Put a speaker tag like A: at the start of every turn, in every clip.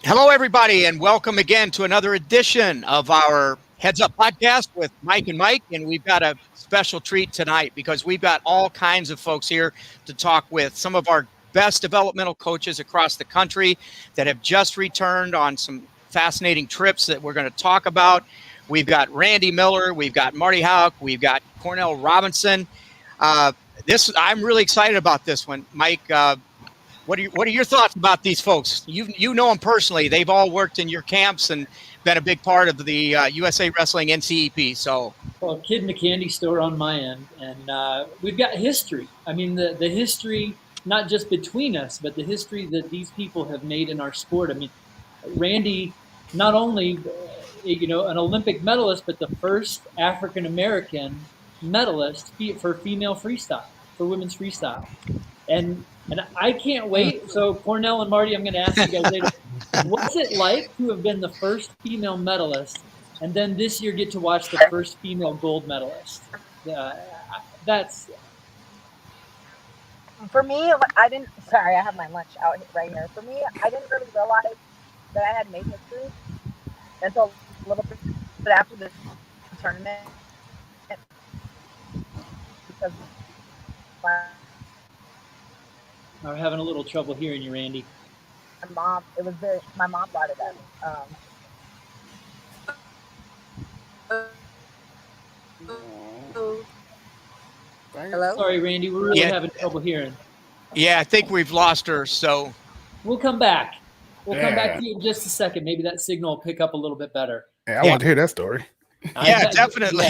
A: Hello, everybody, and welcome again to another edition of our Heads Up podcast with Mike and Mike. And we've got a special treat tonight because we've got all kinds of folks here to talk with. Some of our best developmental coaches across the country that have just returned on some fascinating trips that we're going to talk about. We've got Randy Miller, we've got Marty Houck, we've got Cornell Robinson. I'm really excited about this one, Mike. What are your thoughts about these folks? You know them personally. They've all worked in your camps and been a big part of the USA Wrestling NCEP. So,
B: well, kid in the candy store on my end, and we've got history. I mean, the history not just between us, but the history that these people have made in our sport. I mean, Randy, not only an Olympic medalist, but the first African American medalist for female freestyle, for women's freestyle, and I can't wait. So Cornell and Marty, I'm going to ask you guys later, what's it like to have been the first female medalist, and then this year get to watch the first female gold medalist? That's
C: for me. I didn't. Sorry, I have my lunch out right here. For me, I didn't really realize that I had made history until a little bit after the tournament, because
B: I'm having a little trouble hearing you, Randy.
C: my mom brought it up. Hello?
B: Sorry, Randy, we're really having trouble hearing.
A: Yeah, I think we've lost her. So
B: we'll come back. We'll come back to you in just a second. Maybe that signal will pick up a little bit better.
D: Yeah, I want to hear that story.
A: Yeah, definitely.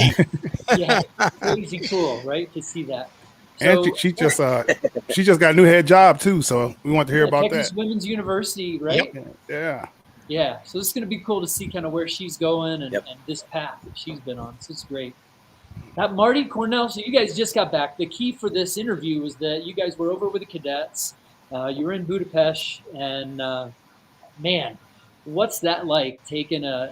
B: Yeah, crazy cool, right? To see that.
D: So, and she just got a new head job too, so we want to hear about
B: Texas
D: that.
B: Women's University, right?
D: Yep.
B: Yeah. So it's going to be cool to see kind of where she's going and this path that she's been on. So it's great. Marty, Cornell, so you guys just got back. The key for this interview was that you guys were over with the cadets. You were in Budapest, and man, what's that like, taking a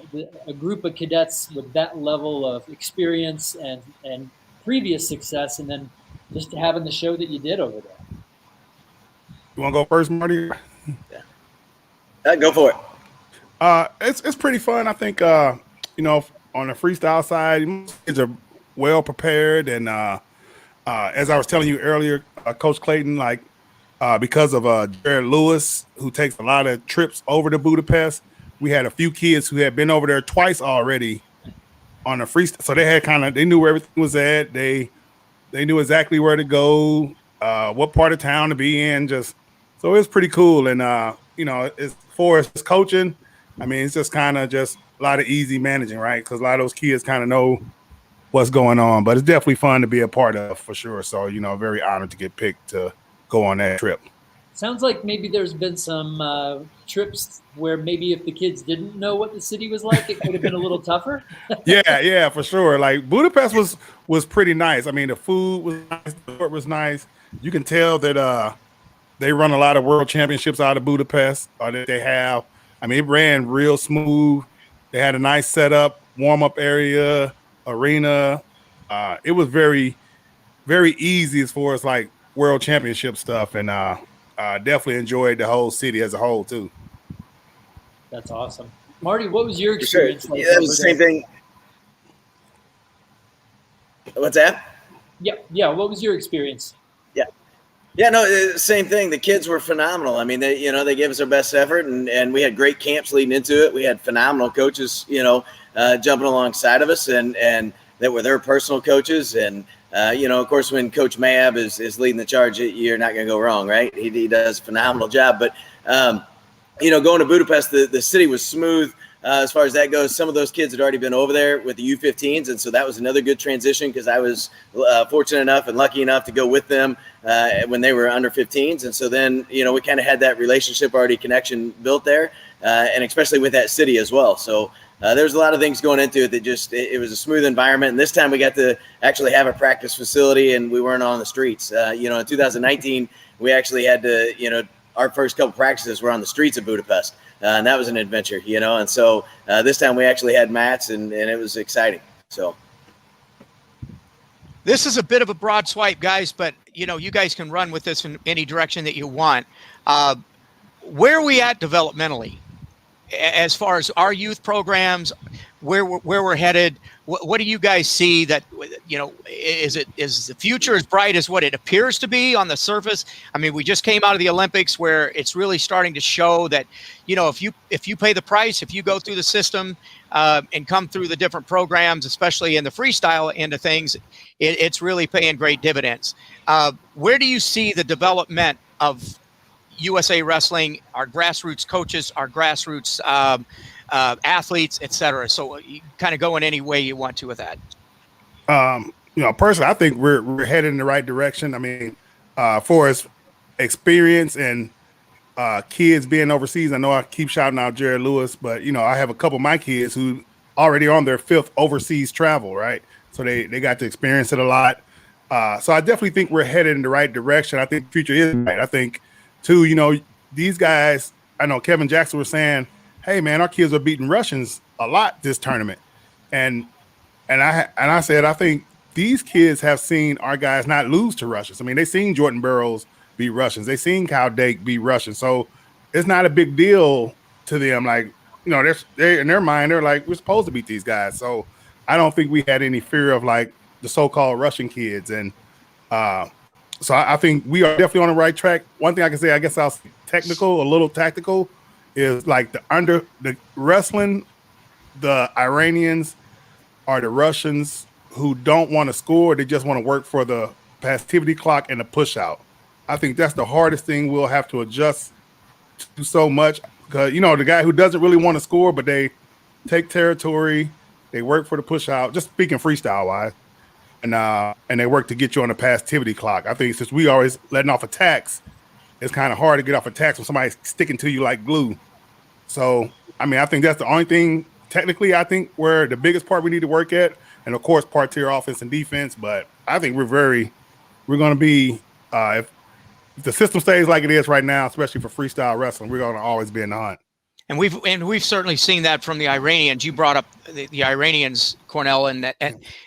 B: group of cadets with that level of experience and previous success, and then just having the show that you did over there?
D: You want to go first, Marty?
E: Yeah. Go for it.
D: It's pretty fun. I think on the freestyle side, most kids are well prepared, and as I was telling you earlier, Coach Clayton, because of Jared Lewis, who takes a lot of trips over to Budapest, we had a few kids who had been over there twice already on the freestyle, so they knew where everything was at. They knew exactly where to go, what part of town to be in. So it was pretty cool. And, as far as coaching, I mean, it's just kind of just a lot of easy managing, right? Because a lot of those kids kind of know what's going on. But it's definitely fun to be a part of, for sure. So, very honored to get picked to go on that trip.
B: Sounds like maybe there's been some trips where maybe if the kids didn't know what the city was like, it could have been a little tougher.
D: Yeah, for sure. Like Budapest was pretty nice. I mean, the food was nice, the sport was nice. You can tell that they run a lot of world championships out of Budapest, or that they have. I mean, it ran real smooth. They had a nice setup, warm-up area, arena. It was very, very easy as far as like world championship stuff, and definitely enjoyed the whole city as a whole too.
B: That's awesome. Marty, what was your experience like?
E: Yeah, it was the same thing. What's that?
B: Yeah. What was your experience?
E: Yeah, no, same thing. The kids were phenomenal. I mean, they gave us their best effort, and we had great camps leading into it. We had phenomenal coaches, jumping alongside of us, and that were their personal coaches. And of course, when Coach Mab is leading the charge, you're not going to go wrong, right? He does a phenomenal job. But going to Budapest, the city was smooth. As far as that goes, some of those kids had already been over there with the U15s, and so that was another good transition because I was fortunate enough and lucky enough to go with them when they were under 15s, and so then we kind of had that relationship already, connection built there, and especially with that city as well. So there was a lot of things going into it that just it was a smooth environment, and this time we got to actually have a practice facility, and we weren't on the streets. In 2019, we actually had to our first couple practices were on the streets of Budapest. And that was an adventure, and so this time we actually had mats, and it was exciting. So
A: this is a bit of a broad swipe, guys, but you guys can run with this in any direction that you want. Where are we at developmentally? as far as our youth programs, where we're headed, what do you guys see that, is the future as bright as what it appears to be on the surface? I mean, we just came out of the Olympics where it's really starting to show that, if you pay the price, if you go through the system and come through the different programs, especially in the freestyle end of things, it's really paying great dividends. Where do you see the development of USA Wrestling, our grassroots coaches, our grassroots athletes, et cetera? So you kind of go in any way you want to with that.
D: Personally, I think we're headed in the right direction. I mean, for as experience and kids being overseas, I know I keep shouting out Jared Lewis, but I have a couple of my kids who already on their 5th overseas travel, right? So they got to experience it a lot. So I definitely think we're headed in the right direction. I think the future is right. I think too, these guys, I know Kevin Jackson was saying, hey man, our kids are beating Russians a lot this tournament. And I said, I think these kids have seen our guys not lose to Russians. I mean, they've seen Jordan Burroughs beat Russians. They've seen Kyle Dake beat Russians. So it's not a big deal to them. Like, they're in their mind, they're like, we're supposed to beat these guys. So I don't think we had any fear of like the so-called Russian kids. And so I think we are definitely on the right track. One thing I can say, I guess I'll say technical, a little tactical, is like the wrestling, the Iranians are the Russians who don't want to score. They just want to work for the passivity clock and the push out. I think that's the hardest thing we'll have to adjust to so much, because, the guy who doesn't really want to score, but they take territory, they work for the push out, just speaking freestyle wise. And they work to get you on the passivity clock. I think since we always letting off attacks, it's kind of hard to get off attacks when somebody's sticking to you like glue. So, I mean, I think that's the only thing technically I think where the biggest part we need to work at. And of course, part tier offense and defense. But I think we're going to be, if the system stays like it is right now, especially for freestyle wrestling, we're going to always be in the hunt.
A: And we've certainly seen that from the Iranians. You brought up the Iranians, Cornell, and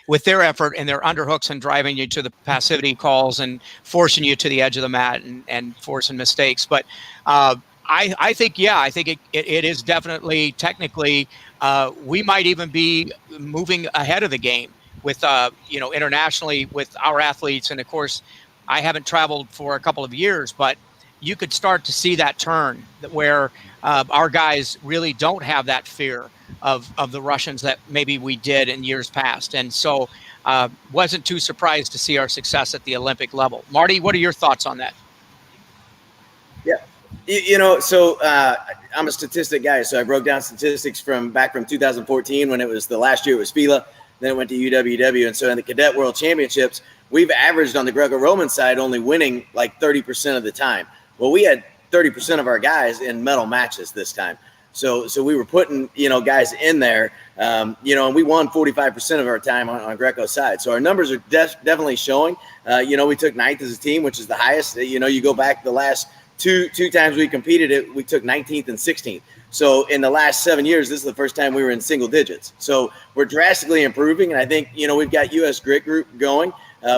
A: with their effort and their underhooks and driving you to the passivity calls and forcing you to the edge of the mat and forcing mistakes. But I think it is definitely technically we might even be moving ahead of the game with internationally with our athletes. And of course, I haven't traveled for a couple of years, but you could start to see that turn where our guys really don't have that fear of the Russians that maybe we did in years past. And so wasn't too surprised to see our success at the Olympic level. Marty, what are your thoughts on that?
E: Yeah. So I'm a statistic guy. So I broke down statistics from 2014 when it was the last year it was FILA. Then it went to UWW. And so in the Cadet World Championships, we've averaged on the Greco-Roman side only winning like 30% of the time. Well, we had 30% of our guys in medal matches this time. So we were putting, guys in there, and we won 45% of our time on Greco's side. So our numbers are definitely showing. We took 9th as a team, which is the highest. You go back the last two times we competed, we took 19th and 16th. So in the last 7 years, this is the first time we were in single digits. So we're drastically improving. And I think, we've got US Grit Group going,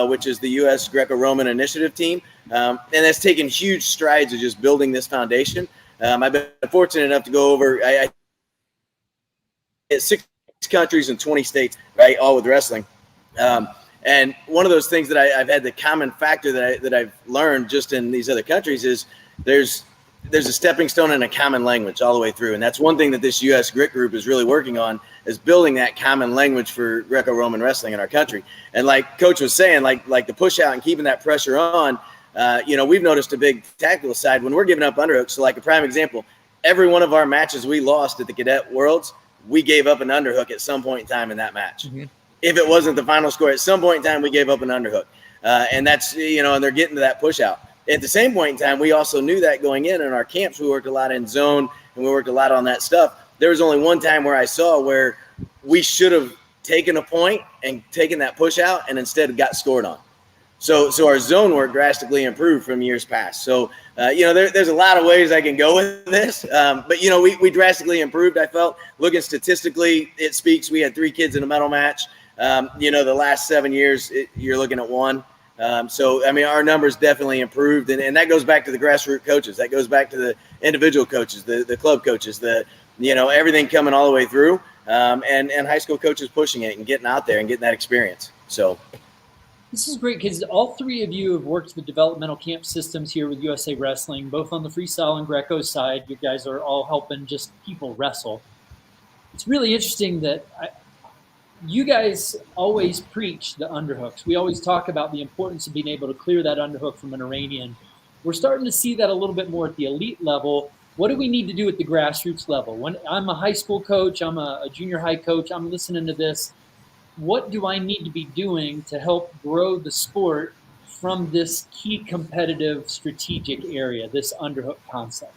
E: which is the US Greco-Roman Initiative team. And that's taken huge strides of just building this foundation. I've been fortunate enough to go over I 6 countries and 20 states, right, all with wrestling. And one of those things that I've had the common factor that I've learned just in these other countries is there's a stepping stone and a common language all the way through. And that's one thing that this U.S. Grit Group is really working on, is building that common language for Greco-Roman wrestling in our country. And like Coach was saying, like the push out and keeping that pressure on, we've noticed a big tactical side when we're giving up underhooks. So like a prime example, every one of our matches we lost at the Cadet Worlds, we gave up an underhook at some point in time in that match. Mm-hmm. If it wasn't the final score, at some point in time, we gave up an underhook. And that's, and they're getting to that push out. At the same point in time, we also knew that going in our camps, we worked a lot in zone and we worked a lot on that stuff. There was only one time where I saw where we should have taken a point and taken that push out and instead got scored on. So our zone work drastically improved from years past. So, there's a lot of ways I can go with this. But we drastically improved, I felt. Looking statistically, it speaks. We had 3 kids in a medal match. The last 7 years, you're looking at 1. Our numbers definitely improved. And that goes back to the grassroots coaches. That goes back to the individual coaches, the club coaches, the everything coming all the way through, and high school coaches pushing it and getting out there and getting that experience. So
B: this is great because all three of you have worked with developmental camp systems here with USA Wrestling, both on the freestyle and Greco side. You guys are all helping just people wrestle. It's really interesting that you guys always preach the underhooks. We always talk about the importance of being able to clear that underhook from an Iranian. We're starting to see that a little bit more at the elite level. What do we need to do at the grassroots level? When I'm a high school coach, I'm a junior high coach, I'm listening to this. What do I need to be doing to help grow the sport from this key competitive strategic area, this underhook concept?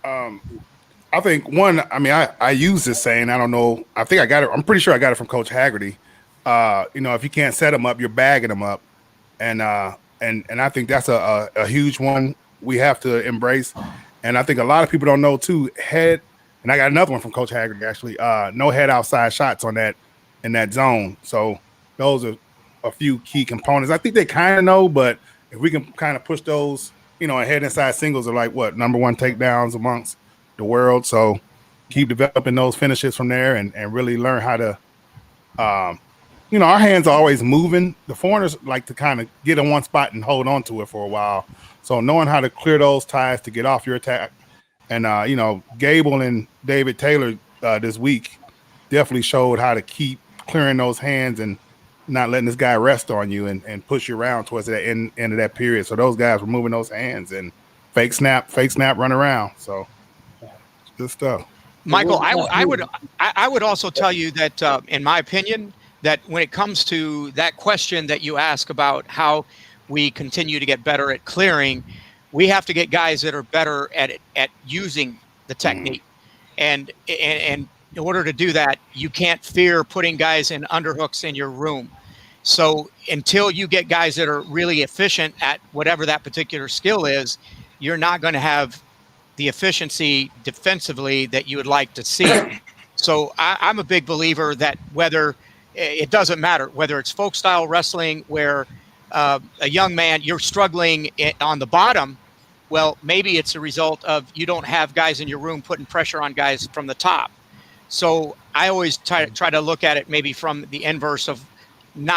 D: I think I use this saying, I don't know. I think I got it. I'm pretty sure I got it from Coach Haggerty. If you can't set them up, you're bagging them up. And I think that's a huge one we have to embrace. And I think a lot of people don't know too, and I got another one from Coach Haggerty, actually, no head outside shots on that, in that zone. So those are a few key components. I think they kind of know, but if we can kind of push those, and head inside singles are like number one takedowns amongst the world. So keep developing those finishes from there and really learn how to, our hands are always moving. The foreigners like to kind of get in one spot and hold on to it for a while. So knowing how to clear those ties to get off your attack. And, Gable and David Taylor this week definitely showed how to keep clearing those hands and not letting this guy rest on you and push you around towards the end of that period. So those guys were moving those hands and fake snap, run around. So good stuff.
A: Michael, I would also tell you that, in my opinion, that when it comes to that question that you ask about how we continue to get better at clearing, we have to get guys that are better at using the technique. And in order to do that, you can't fear putting guys in underhooks in your room. So until you get guys that are really efficient at whatever that particular skill is, you're not going to have the efficiency defensively that you would like to see. So I'm a big believer that whether it doesn't matter, whether it's folk style wrestling where a young man, you're struggling on the bottom, well, maybe it's a result of you don't have guys in your room putting pressure on guys from the top. So I always try to look at it maybe from the inverse of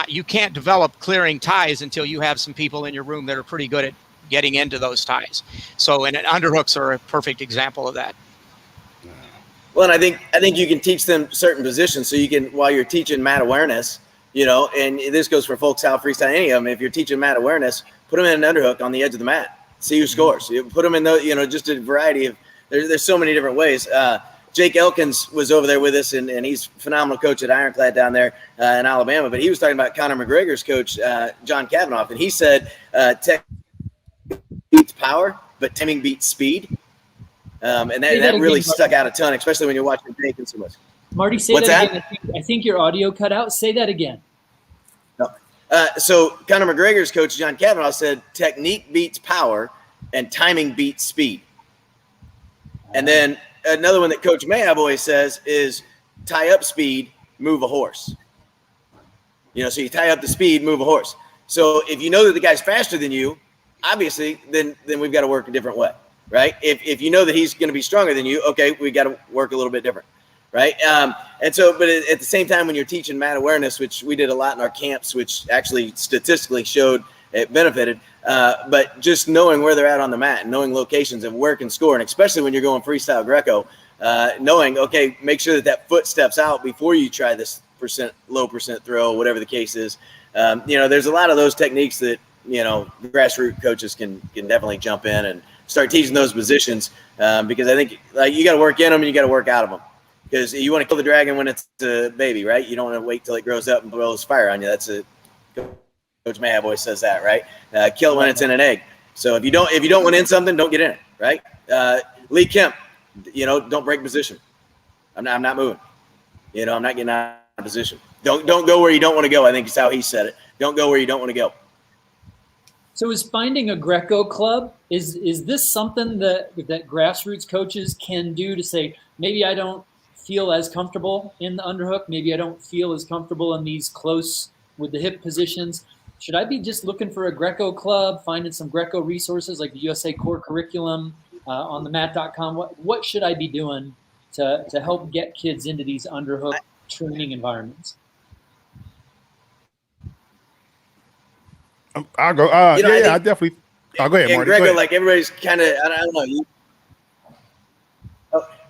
A: you can't develop clearing ties until you have some people in your room that are pretty good at getting into those ties. So, and underhooks are a perfect example of that.
E: Well, and I think you can teach them certain positions. So you can, while you're teaching mat awareness, and this goes for folk style, freestyle, any of them. If you're teaching mat awareness, put them in an underhook on the edge of the mat. See who scores. You put them in those, just a variety of. There's so many different ways. Jake Elkins was over there with us, and he's a phenomenal coach at Ironclad down there in Alabama. But he was talking about Conor McGregor's coach, John Kavanaugh, and he said tech beats power, but timing beats speed. And that really stuck out a ton, especially when you're watching Jake and so much.
B: Marty, say that again. I think your audio cut out. Say that again.
E: No. So Conor McGregor's coach, John Kavanaugh, said technique beats power and timing beats speed. And then another one that Coach Mayab always says is tie up speed, move a horse. So you tie up the speed, move a horse. So if you know that the guy's faster than you, obviously, then we've got to work a different way, right? If you know that he's going to be stronger than you, okay, we got to work a little bit different, right? And so, but at the same time, when you're teaching mat awareness, which we did a lot in our camps, which actually statistically showed it benefited, but just knowing where they're at on the mat, knowing locations and where can score, and especially when you're going freestyle Greco, knowing, okay, make sure that foot steps out before you try this low percent throw, whatever the case is. There's a lot of those techniques that, grassroots coaches can definitely jump in and start teaching those positions, because I think you got to work in them and you got to work out of them, because you want to kill the dragon when it's a baby, right? You don't want to wait till it grows up and blows fire on you. That's Coach Mayab always says that, right? Kill it when it's in an egg. So if you don't want in something, don't get in it, right? Lee Kemp, don't break position. I'm not moving. I'm not getting out of position. Don't go where you don't want to go. I think is how he said it. Don't go where you don't want to go.
B: So is finding a Greco club, is this something that grassroots coaches can do to say, maybe I don't feel as comfortable in the underhook, maybe I don't feel as comfortable in these close with the hip positions? Should I be just looking for a Greco club, finding some Greco resources like the USA Core Curriculum on the mat.com? What should I be doing to help get kids into these underhook training environments?
D: I'll go.
E: I
D: I definitely. Oh, go ahead,
E: and
D: Marty.
E: Grego,
D: Go ahead.
E: like everybody's kind of, I don't know.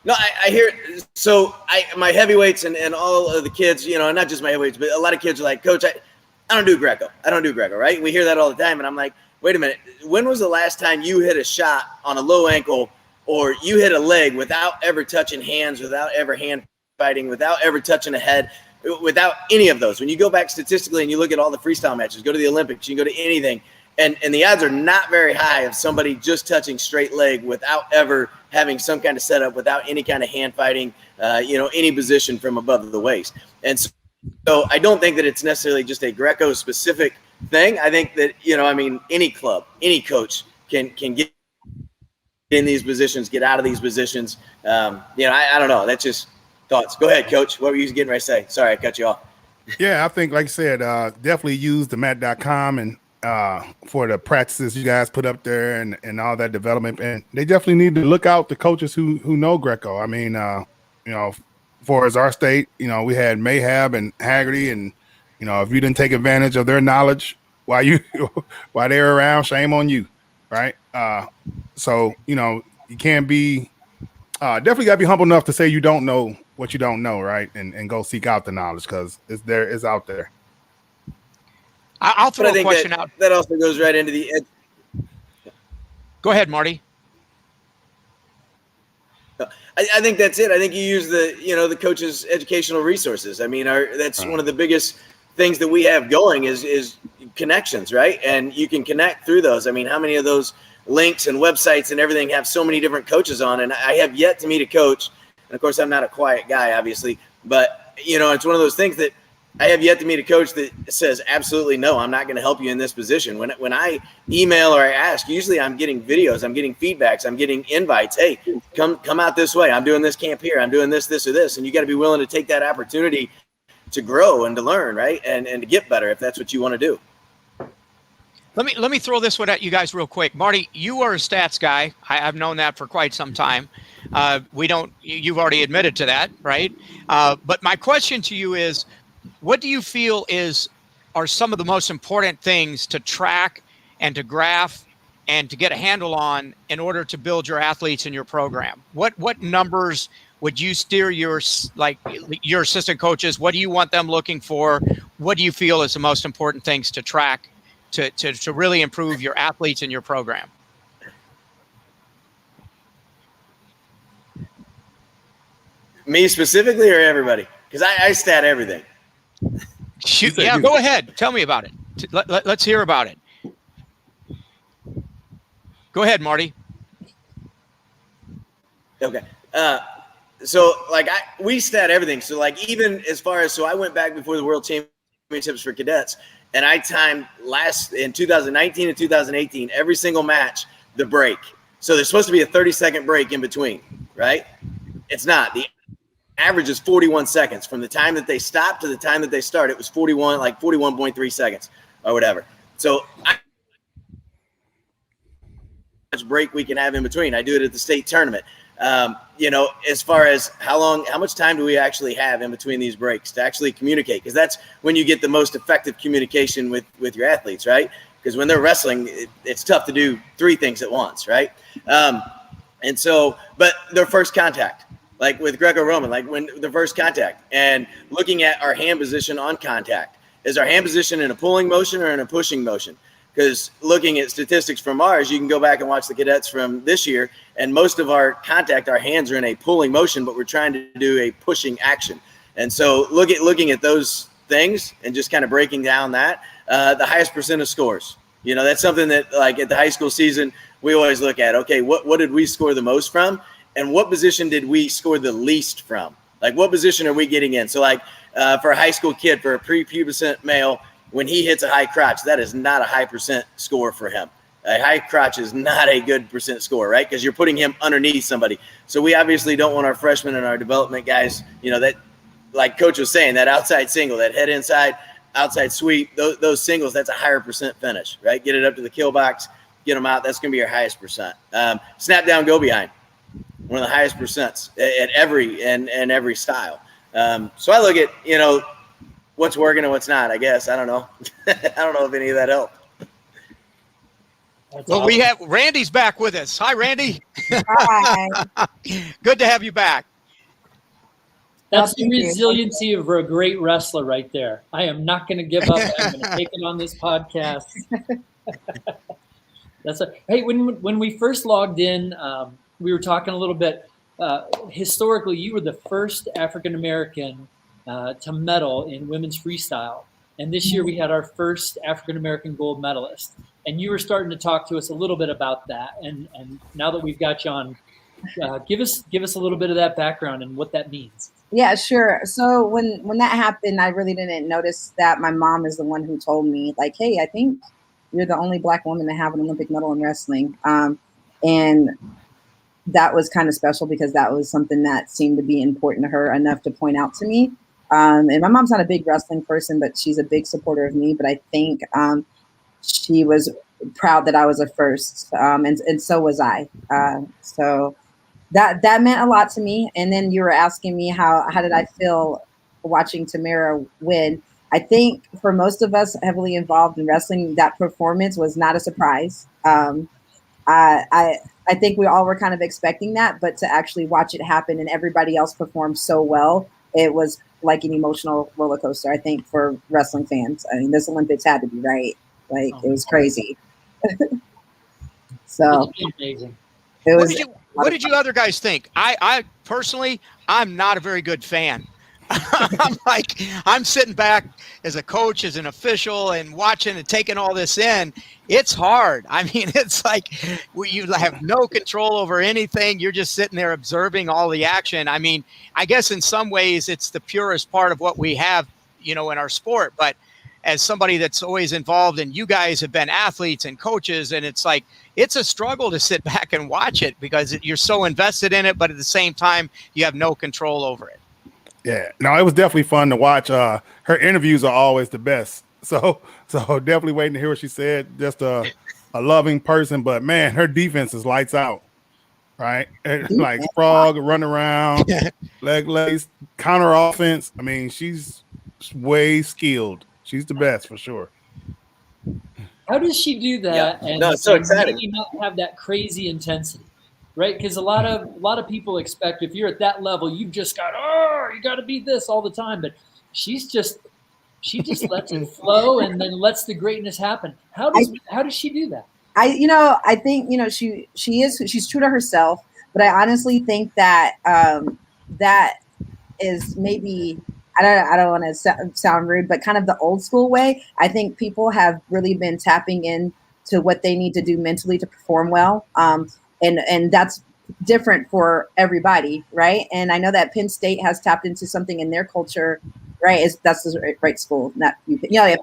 E: No, I hear. So my heavyweights and all of the kids, not just my heavyweights, but a lot of kids are like, Coach, I don't do Greco. I don't do Greco, right? And we hear that all the time. And I'm like, wait a minute. When was the last time you hit a shot on a low ankle or you hit a leg without ever touching hands, without ever hand fighting, without ever touching a head, without any of those? When you go back statistically and you look at all the freestyle matches, go to the Olympics, you can go to anything, and the odds are not very high of somebody just touching straight leg without ever having some kind of setup, without any kind of hand fighting, any position from above the waist. And so I don't think that it's necessarily just a Greco specific thing. I think that, any club, any coach can get in these positions, get out of these positions. I don't know. That's just thoughts. Go ahead, Coach. What were you getting ready to say? Sorry, I cut you off.
D: Yeah, I think, like I said, definitely use the mat.com and for the practices you guys put up there and all that development. And they definitely need to look out the coaches who know Greco. I mean, for as our state, we had Mayhab and Haggerty, and if you didn't take advantage of their knowledge while they were around, shame on you, right? So you can't be definitely got to be humble enough to say you don't know what you don't know, right? And go seek out the knowledge because it's out there.
A: I'll throw a question out.
E: That also goes right into the
A: Go ahead, Marty.
E: I think that's it. I think you use the coach's educational resources. I mean, that's one of the biggest things that we have going is connections, right? And you can connect through those. I mean, how many of those links and websites and everything have so many different coaches on? And I have yet to meet a coach. And of course, I'm not a quiet guy, obviously, but it's one of those things that I have yet to meet a coach that says, absolutely no, I'm not going to help you in this position. When I email or I ask, usually I'm getting videos, I'm getting feedbacks, I'm getting invites. Hey, come out this way. I'm doing this camp here. I'm doing this, or this. And you got to be willing to take that opportunity to grow and to learn, right? And to get better if that's what you want to do.
A: Let me throw this one at you guys real quick. Marty, you are a stats guy. I've known that for quite some time. You've already admitted to that, right? But my question to you is, what do you feel are some of the most important things to track and to graph and to get a handle on in order to build your athletes in your program? What numbers would you steer your assistant coaches? What do you want them looking for? What do you feel is the most important things to track to really improve your athletes in your program?
E: Me specifically or everybody? Because I stat everything.
A: Shoot, yeah, go ahead. Tell me about it. Let's hear about it. Go ahead, Marty.
E: Okay. So we stat everything. So even as far as, I went back before the World Championships for cadets, and I timed in 2019 and 2018, every single match, the break. So there's supposed to be a 30-second break in between, right? It's not. The average is 41 seconds from the time that they stop to the time that they start. It was 41.3 seconds or whatever. So much break we can have in between. I do it at the state tournament. As far as how much time do we actually have in between these breaks to actually communicate? Because that's when you get the most effective communication with your athletes, right? Because when they're wrestling, it's tough to do three things at once, right? And so, but their first contact, like with Greco-Roman, like when the first contact, and looking at our hand position on contact. Is our hand position in a pulling motion or in a pushing motion? Because looking at statistics from ours, you can go back and watch the cadets from this year, and most of our contact, our hands are in a pulling motion, but we're trying to do a pushing action. And so looking at those things and just kind of breaking down that, the highest percent of scores. That's something that at the high school season, we always look at, okay, what did we score the most from? And what position did we score the least from? What position are we getting in? So for a high school kid, for a prepubescent male, when he hits a high crotch, that is not a high percent score for him. A high crotch is not a good percent score, right? Because you're putting him underneath somebody. So we obviously don't want our freshmen and our development guys, that, like Coach was saying, that outside single, that head inside, outside sweep, those singles, that's a higher percent finish, right? Get it up to the kill box, get them out. That's going to be your highest percent. Snap down, go behind. one of the highest percents at every style. So I look at, what's working and what's not, I guess. I don't know. I don't know if any of that helped.
B: That's
A: Well,
B: awesome.
A: we have Randy's back with us. Hi, Randy.
C: Hi.
A: Good to have you back.
B: That's the
C: Thank you.
B: resiliency of a great wrestler right there. I am not going to give up. I'm going to take it on this podcast. Hey, when we first logged in, we were talking a little bit. Historically, you were the first African American to medal in women's freestyle, and this year we had our first African American gold medalist. And you were starting to talk to us a little bit about that. And now that we've got you on, give us a little bit of that background and what that means.
C: Yeah, sure. So when that happened, I really didn't notice that. My mom is the one who told me, like, hey, I think you're the only Black woman to have an Olympic medal in wrestling. And that was kind of special because that was something that seemed to be important to her enough to point out to me. And my mom's not a big wrestling person, but she's a big supporter of me. But I think she was proud that I was a first, and so was I. So that meant a lot to me. And then you were asking me how did I feel watching Tamara win. I think for most of us heavily involved in wrestling, that performance was not a surprise. I think we all were kind of expecting that, but to actually watch it happen and everybody else perform so well, it was like an emotional roller coaster, I think, for wrestling fans. I mean, this Olympics had to be right. Like, it was crazy. So
B: It's amazing.
C: it was.
A: What did you other guys think? I personally, I'm not a very good fan. I'm sitting back as a coach, as an official, and watching and taking all this in. It's hard. I mean, it's like you have no control over anything. You're just sitting there observing all the action. I mean, I guess in some ways it's the purest part of what we have, in our sport. But as somebody that's always involved, and you guys have been athletes and coaches, and it's like, it's a struggle to sit back and watch it because you're so invested in it, but at the same time, you have no control over it.
D: Yeah, no, it was definitely fun to watch. Her interviews are always the best. So definitely waiting to hear what she said. Just a loving person, but man, her defense is lights out, right? Like frog, run around, leg lace, counter offense. I mean, she's way skilled. She's the best for sure.
B: How does she do that?
E: Yeah. No, it's so exciting.
B: Maybe not have that crazy intensity, right? Because a lot of people expect if you're at that level, you've just got you got to be this all the time. But she just lets it flow and then lets the greatness happen. How does she do that?
C: I think she's true to herself, but I honestly think that that is maybe. I don't want to sound rude, but kind of the old school way. I think people have really been tapping into what they need to do mentally to perform well. And that's different for everybody, right? And I know that Penn State has tapped into something in their culture, right? That's the right school, not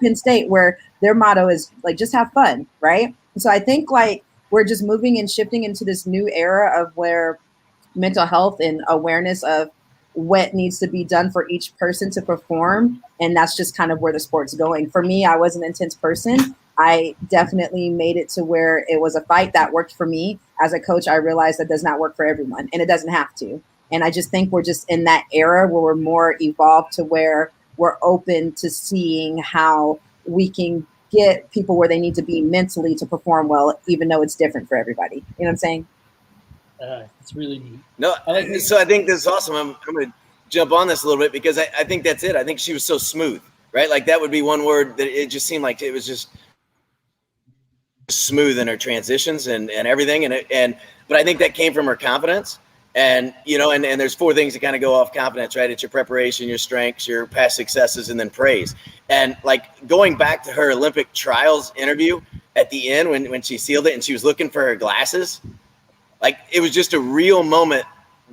C: Penn State, where their motto is like, just have fun, right? And so I think like we're just moving and shifting into this new era of where mental health and awareness of what needs to be done for each person to perform. And that's just kind of where the sport's going. For me, I was an intense person. I definitely made it to where it was a fight that worked for me. As a coach, I realized that does not work for everyone, and it doesn't have to. And I just think we're just in that era where we're more evolved to where we're open to seeing how we can get people where they need to be mentally to perform well, even though it's different for everybody. You know what I'm saying?
B: It's really neat.
E: No, so I think this is awesome. I'm going to jump on this a little bit because I think that's it. I think she was so smooth, right? Like that would be one word that it just seemed like it was just smooth in her transitions and everything. But I think that came from her confidence. And, and there's four things that kind of go off confidence, right? It's your preparation, your strengths, your past successes, and then praise. And like going back to her Olympic trials interview at the end when she sealed it and she was looking for her glasses, like it was just a real moment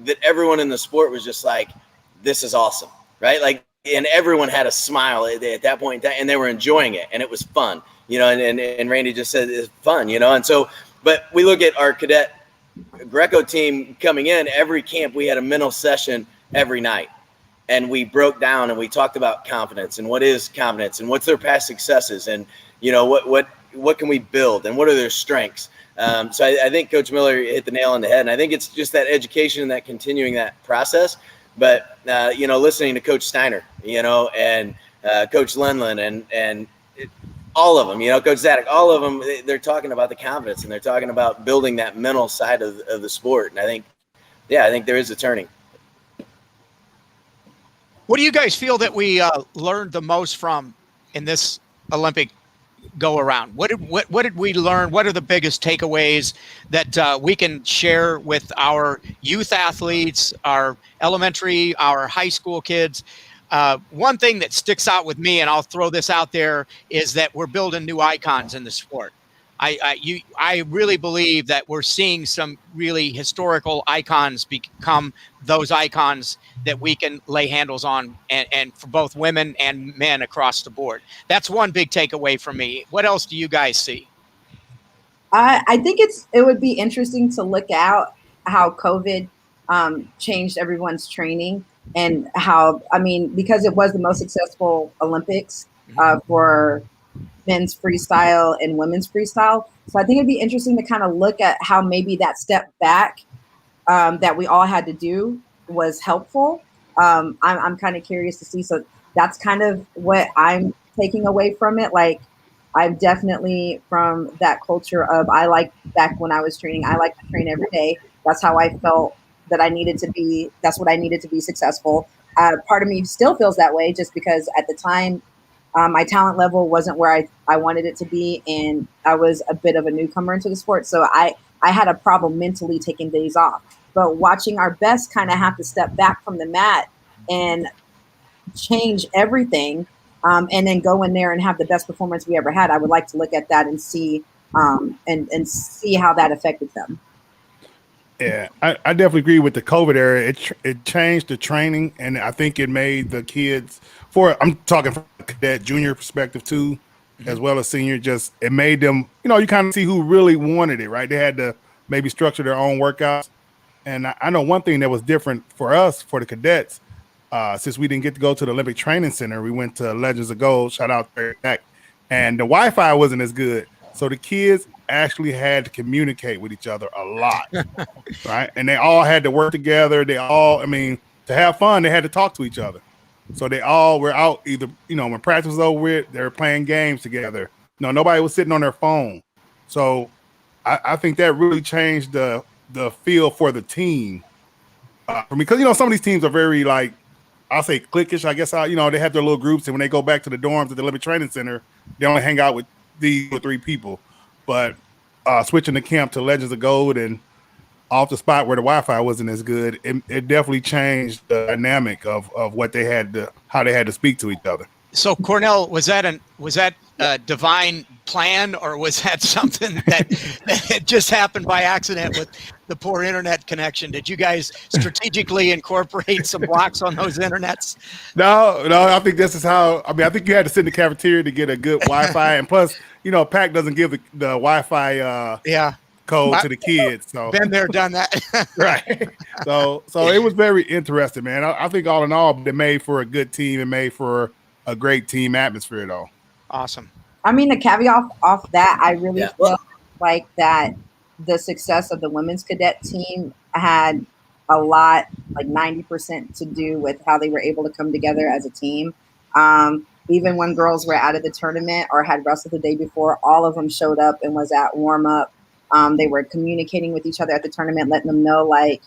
E: that everyone in the sport was just like, this is awesome, right? Like, and everyone had a smile at that point in time, and they were enjoying it, and it was fun, and Randy just said it's fun, and so, but we look at our cadet Greco team coming in, every camp, we had a mental session every night, and we broke down and we talked about confidence and what is confidence and what's their past successes and, what can we build and what are their strengths. So I think Coach Miller hit the nail on the head, and I think it's just that education and that continuing that process. But listening to Coach Steiner, and Coach Lenlin, and all of them, Coach Zadok, all of them, they're talking about the confidence, and they're talking about building that mental side of the sport. And I think there is a turning.
A: What do you guys feel that we learned the most from in this Olympic go around? What did we learn? What are the biggest takeaways that we can share with our youth athletes, our elementary, our high school kids? One thing that sticks out with me, and I'll throw this out there, is that we're building new icons in the sport. I really believe that we're seeing some really historical icons become those icons that we can lay handles on, and for both women and men across the board. That's one big takeaway from me. What else do you guys see?
C: I think it would be interesting to look out how COVID changed everyone's training, and how, because it was the most successful Olympics for men's freestyle and women's freestyle. So I think it'd be interesting to kind of look at how maybe that step back that we all had to do was helpful. I'm kind of curious to see. So that's kind of what I'm taking away from it. Like, I'm definitely from that culture of, I like back when I was training, I like to train every day. That's how I felt that I needed to be. That's what I needed to be successful. Part of me still feels that way, just because at the time, my talent level wasn't where I wanted it to be, and I was a bit of a newcomer into the sport. So I had a problem mentally taking days off. But watching our best kind of have to step back from the mat and change everything, and then go in there and have the best performance we ever had, I would like to look at that and see and see how that affected them.
D: Yeah, I definitely agree with the COVID era. It changed the training, and I think it made the kids, I'm talking from a cadet junior perspective too, as well as senior, just it made them, you kind of see who really wanted it, right? They had to maybe structure their own workouts. And I know one thing that was different for us, for the cadets, since we didn't get to go to the Olympic Training Center, we went to Legends of Gold, shout out to Eric, and the Wi-Fi wasn't as good. So the kids actually had to communicate with each other a lot, right? And they all had to work together. To have fun, they had to talk to each other. So they all were out either, when practice was over with, they were playing games together. Nobody was sitting on their phone. So I think that really changed the feel for the team. For me, because, some of these teams are very, like, I'll say cliquish, I guess. They have their little groups, and when they go back to the dorms at the Olympic Training Center, they only hang out with these 2 or 3 people. But switching the camp to Legends of Gold and off the spot where the Wi-Fi wasn't as good, it definitely changed the dynamic of what they had to, how they had to speak to each other.
A: So Cornell, was that a divine plan, or was that something that just happened by accident with the poor internet connection? Did you guys strategically incorporate some blocks on those internets?
D: No, I think this is how. I think you had to sit in the cafeteria to get a good Wi-Fi, and plus, PAC doesn't give the Wi-Fi code to the kids. So
A: been there, done that.
D: Right. So it was very interesting, man. I think all in all, it made for a good team and made for a great team atmosphere, though.
A: Awesome.
C: The caveat off that, I really feel like that the success of the women's cadet team had a lot, like 90%, to do with how they were able to come together as a team. Even when girls were out of the tournament or had wrestled the day before, all of them showed up and was at warm up. They were communicating with each other at the tournament, letting them know, like,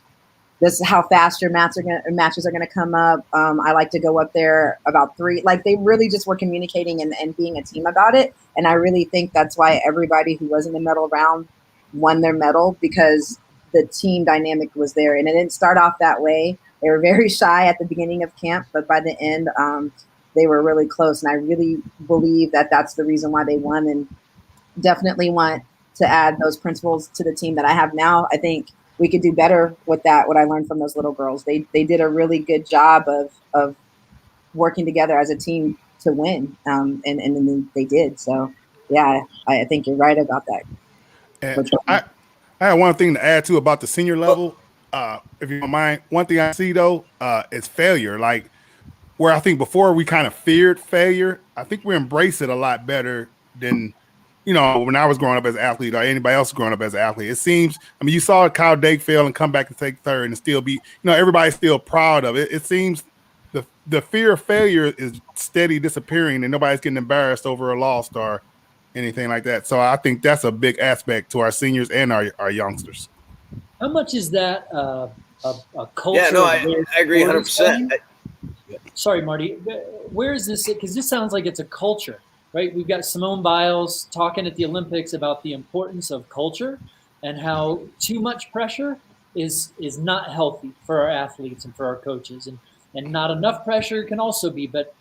C: this is how fast your matches are going to come up. I like to go up there about 3. Like, they really just were communicating and being a team about it. And I really think that's why everybody who was in the medal round won their medal, because the team dynamic was there. And it didn't start off that way. They were very shy at the beginning of camp, but by the end, they were really close. And I really believe that that's the reason why they won, and definitely want to add those principles to the team that I have now. I think we could do better with that. What I learned from those little girls, they did a really good job of working together as a team to win, and they did. So yeah, I think you're right about that.
D: And I have one thing to add too about the senior level. If you don't mind, one thing I see though is failure. Like, where I think before we kind of feared failure, I think we embrace it a lot better than you know, when I was growing up as an athlete or anybody else growing up as an athlete, it seems, I mean, you saw Kyle Dake fail and come back and take third and still be, you know, everybody's still proud of it. It seems the fear of failure is steady disappearing and nobody's getting embarrassed over a loss or anything like that. So I think that's a big aspect to our seniors and our youngsters.
B: How much is that a culture?
E: Yeah, no,
B: of where
E: I agree
B: sport is
E: 100%.
B: going? Sorry, Marty. Where is this? Because this sounds like it's a culture, right? We've got Simone Biles talking at the Olympics about the importance of culture and how too much pressure is not healthy for our athletes and for our coaches, and not enough pressure can also be. But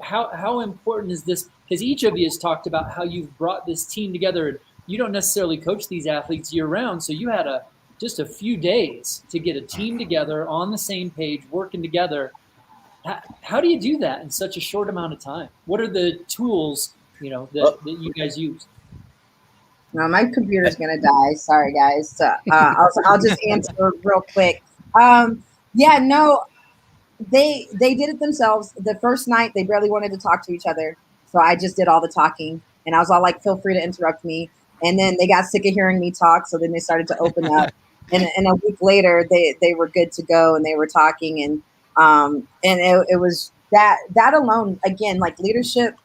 B: how important is this? Because each of you has talked about how you've brought this team together. You don't necessarily coach these athletes year round, so you had just a few days to get a team together on the same page, working together. How do you do that in such a short amount of time? What are the tools, that you guys use?
C: No, my computer's gonna die. Sorry, guys. So, I'll just answer real quick. Yeah, no, they did it themselves. The first night, they barely wanted to talk to each other, so I just did all the talking, and I was all like, "Feel free to interrupt me." And then they got sick of hearing me talk, so then they started to open up. And a week later, they were good to go, and they were talking, and it was that alone, again, like leadership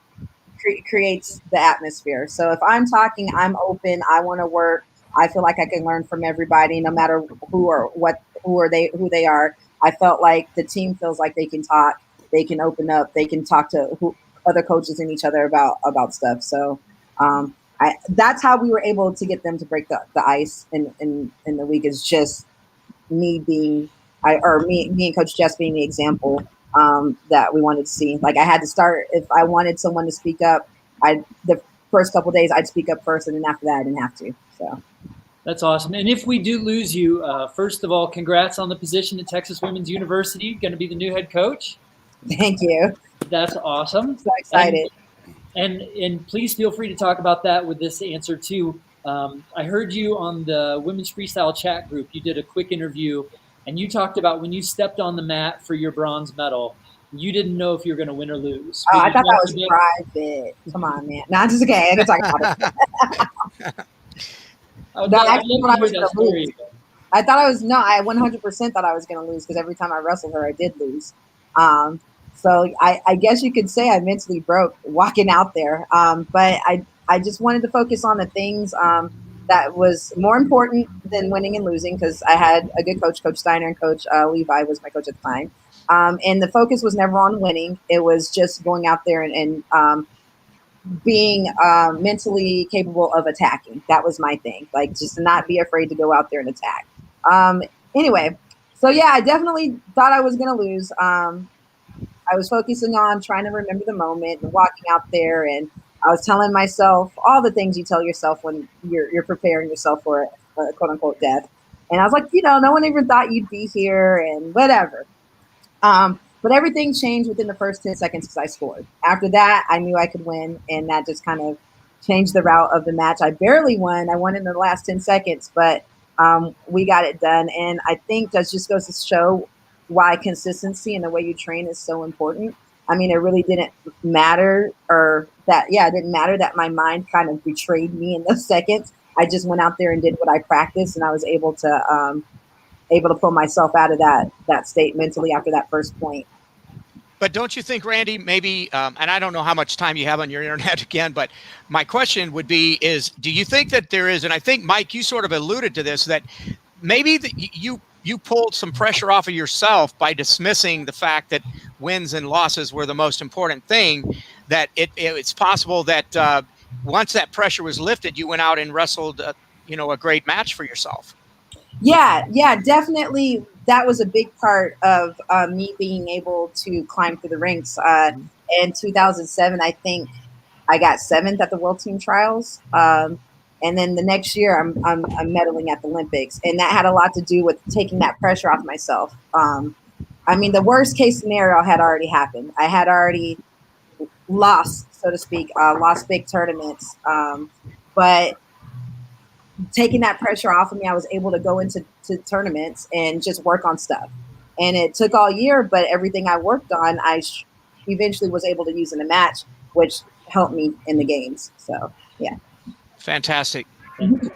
C: creates the atmosphere. So if I'm talking, I'm open. I want to work. I feel like I can learn from everybody, no matter who they are. I felt like the team feels like they can talk, they can open up, they can talk to other coaches and each other about stuff. So that's how we were able to get them to break the ice in the week. Is just me being, me and Coach Jess being the example that we wanted to see. Like I had to start, if I wanted someone to speak up, the first couple of days I'd speak up first, and then after that I didn't have to. So
B: that's awesome. And if we do lose you, first of all, congrats on the position at Texas Women's University. Going to be the new head coach.
C: Thank you.
B: That's awesome.
C: So excited.
B: And please feel free to talk about that with this answer too. I heard you on the Women's Freestyle chat group. You did a quick interview, and you talked about when you stepped on the mat for your bronze medal, you didn't know if you were going to win or lose.
C: Oh, I thought that was private. Come on, man. No, I'm just okay. I can talk about it. I thought I was, I 100% thought I was going to lose, because every time I wrestled her, I did lose. So I guess you could say I mentally broke walking out there. But I just wanted to focus on the things that was more important than winning and losing, because I had a good coach, Coach Steiner, and Coach Levi was my coach at the time. And the focus was never on winning. It was just going out there and being mentally capable of attacking. That was my thing. Like, just to not be afraid to go out there and attack. Anyway, so yeah, I definitely thought I was going to lose. I was focusing on trying to remember the moment and walking out there, and I was telling myself all the things you tell yourself when you're preparing yourself for a quote unquote death. And I was like, no one even thought you'd be here and whatever. But everything changed within the first 10 seconds because I scored. After that, I knew I could win, and that just kind of changed the route of the match. I barely won. I won in the last 10 seconds, but we got it done. And I think that just goes to show why consistency and the way you train is so important. I mean, it really didn't matter, it didn't matter that my mind kind of betrayed me in those seconds. I just went out there and did what I practiced, and I was able to pull myself out of that state mentally after that first point.
A: But don't you think, Randy, maybe, and I don't know how much time you have on your internet again, but my question would be do you think that there is, and I think, Mike, you sort of alluded to this, that maybe you pulled some pressure off of yourself by dismissing the fact that wins and losses were the most important thing, that it's possible that once that pressure was lifted, you went out and wrestled, a great match for yourself.
C: Yeah, definitely. That was a big part of me being able to climb through the ranks. In 2007, I think I got 7th at the World Team Trials. And then the next year, I'm medaling at the Olympics. And that had a lot to do with taking that pressure off myself. I mean, the worst case scenario had already happened. I had already lost, so to speak, lost big tournaments. But taking that pressure off of me, I was able to go into tournaments and just work on stuff. And it took all year, but everything I worked on, I eventually was able to use in a match, which helped me in the games. So, yeah.
A: Fantastic.
B: And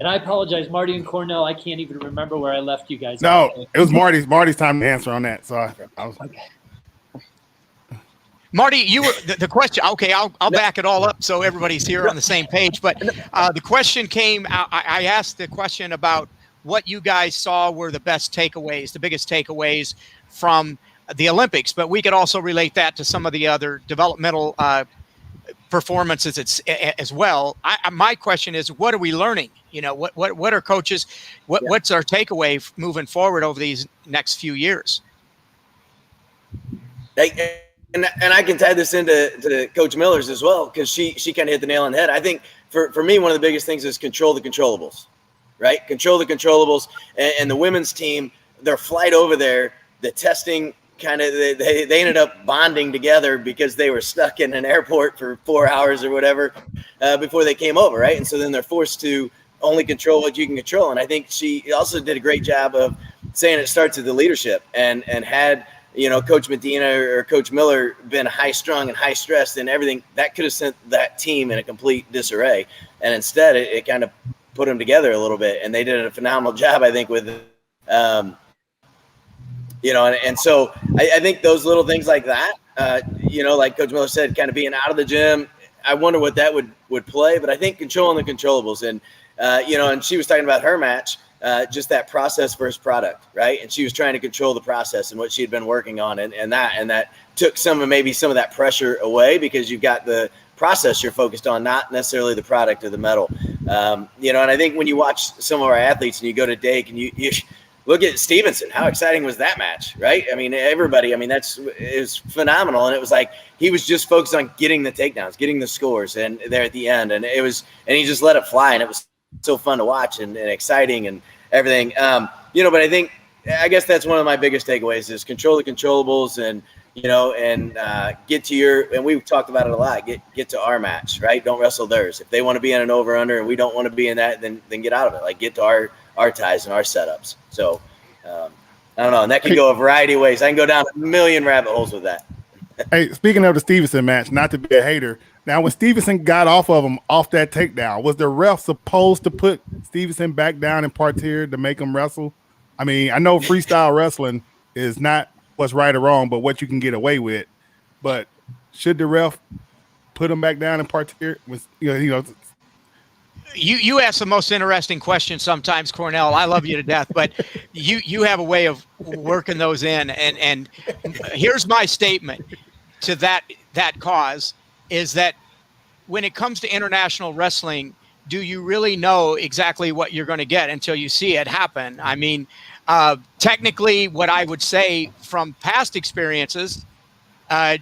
B: I apologize, Marty and Cornell. I can't even remember where I left you guys.
D: No, it was Marty's time to answer on that. So I was.
B: Okay.
A: Marty, you were the question. Okay, I'll back it all up so everybody's here on the same page. But the question came. I asked the question about what you guys saw were the best takeaways, the biggest takeaways from the Olympics. But we could also relate that to some of the other developmental performances as well. My question is, what are we learning? You know, what are coaches? What's our takeaway moving forward over these next few years?
E: And I can tie this into Coach Miller's as well, because she kind of hit the nail on the head. I think for me, one of the biggest things is control the controllables, right? Control the controllables. And the women's team, their flight over there, the testing kind of, they ended up bonding together because they were stuck in an airport for 4 hours or whatever before they came over, right? And so then they're forced to only control what you can control. And I think she also did a great job of saying it starts with the leadership, and had – you know, Coach Medina or Coach Miller been high strung and high stressed and everything, that could have sent that team in a complete disarray. And instead, it kind of put them together a little bit. And they did a phenomenal job, I think, with, you know, and so I think those little things like that, you know, like Coach Miller said, kind of being out of the gym, I wonder what that would play. But I think controlling the controllables, and, you know, and she was talking about her match. Just that process versus product, right? And she was trying to control the process and what she had been working on, and that took some of that pressure away, because you've got the process you're focused on, not necessarily the product or the medal. You know, and I think when you watch some of our athletes and you go to Dake and you look at Stevenson, how exciting was that match, right? I mean, everybody, it was phenomenal. And it was like he was just focused on getting the takedowns, getting the scores, and there at the end, and he just let it fly, and it was so fun to watch and exciting and everything. You know, but I guess that's one of my biggest takeaways is control the controllables, and, you know, and get to and we've talked about it a lot, get to our match, right? Don't wrestle theirs. If they want to be in an over under and we don't want to be in that, then get out of it. Like, get to our ties and our setups. So I don't know. And that can go a variety of ways. I can go down a million rabbit holes with that.
D: Hey, speaking of the Stevenson match, not to be a hater, now when Stevenson got off that takedown, was the ref supposed to put Stevenson back down in parterre to make him wrestle? I mean, I know freestyle wrestling is not what's right or wrong, but what you can get away with. But should the ref put him back down in parterre?
A: You ask the most interesting questions sometimes, Cornell. I love you to death, but you have a way of working those in. And here's my statement to that cause is that when it comes to international wrestling, do you really know exactly what you're going to get until you see it happen? I mean, technically, what I would say from past experiences,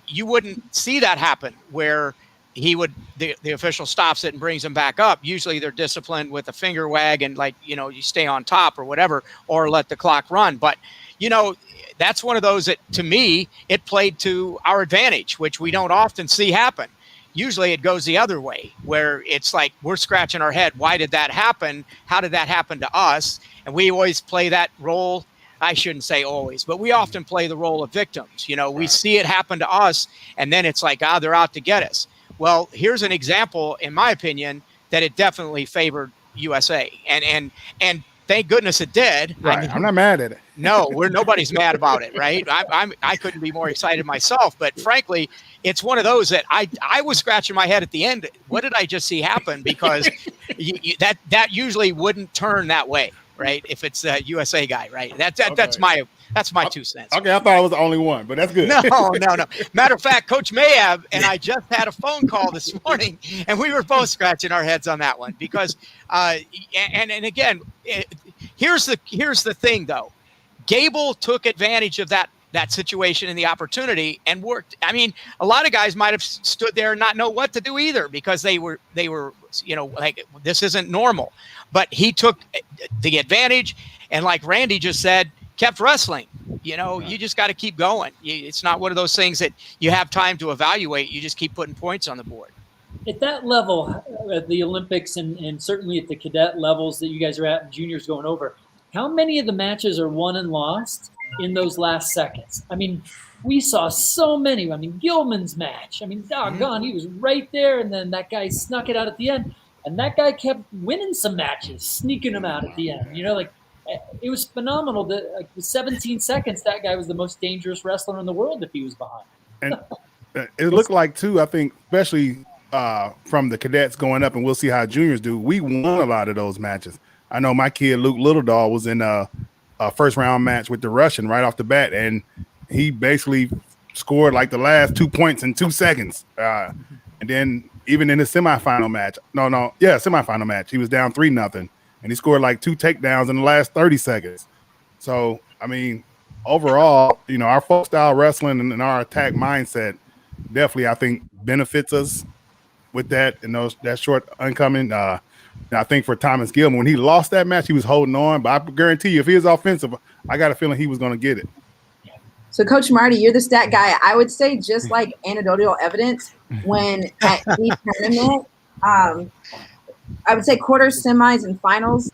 A: you wouldn't see that happen where the official stops it and brings him back up. Usually they're disciplined with a finger wag and, like, you know, you stay on top or whatever, or let the clock run. But, you know, that's one of those that, to me, it played to our advantage, which we don't often see happen. Usually it goes the other way, where it's like we're scratching our head. Why did that happen? How did that happen to us? And we always play that role. I shouldn't say always, but we often play the role of victims. You know, we see it happen to us, and then it's like, they're out to get us. Well, here's an example, in my opinion, that it definitely favored USA, and thank goodness it did.
D: Right. I mean, I'm not mad at it.
A: No, nobody's mad about it, right? I couldn't be more excited myself, but frankly, it's one of those that I was scratching my head at the end. What did I just see happen? Because that usually wouldn't turn that way, right? If it's a USA guy, right? That's my 2 cents.
D: Okay, I thought I was the only one, but that's good.
A: No. Matter of fact, Coach Mayab and I just had a phone call this morning, and we were both scratching our heads on that one because, and again, here's the thing though. Gable took advantage of that situation and the opportunity and worked. I mean, a lot of guys might have stood there and not know what to do either because they were, you know, like, this isn't normal. But he took the advantage, and like Randy just said, kept wrestling. You know, you just got to keep going. It's not one of those things that you have time to evaluate. You just keep putting points on the board.
B: At that level, at the Olympics and certainly at the cadet levels that you guys are at and juniors going over, how many of the matches are won and lost? in those last seconds. I mean, we saw so many. I mean, Gilman's match. I mean, doggone, he was right there, and then that guy snuck it out at the end. And that guy kept winning some matches, sneaking them out at the end. Like it was phenomenal. That like with 17 seconds, that guy was the most dangerous wrestler in the world if he was behind.
D: And it looked like too, I think, especially from the cadets going up, and we'll see how juniors do. We won a lot of those matches. I know my kid Luke Littledahl was in a first round match with the Russian right off the bat, and he basically scored like the last 2 points in 2 seconds. And then even in the semifinal match, semifinal match, he was down 3-0, and he scored like 2 takedowns in the last 30 seconds. So, I mean, overall, our folk style wrestling and our attack mindset definitely, I think, benefits us with that and that short oncoming. I think for Thomas Gilman, when he lost that match, he was holding on, but I guarantee you, if he was offensive, I got a feeling he was going to get it.
C: So, Coach Marty, you're the stat guy. I would say just like anecdotal evidence, when at each tournament, I would say quarters, semis, and finals,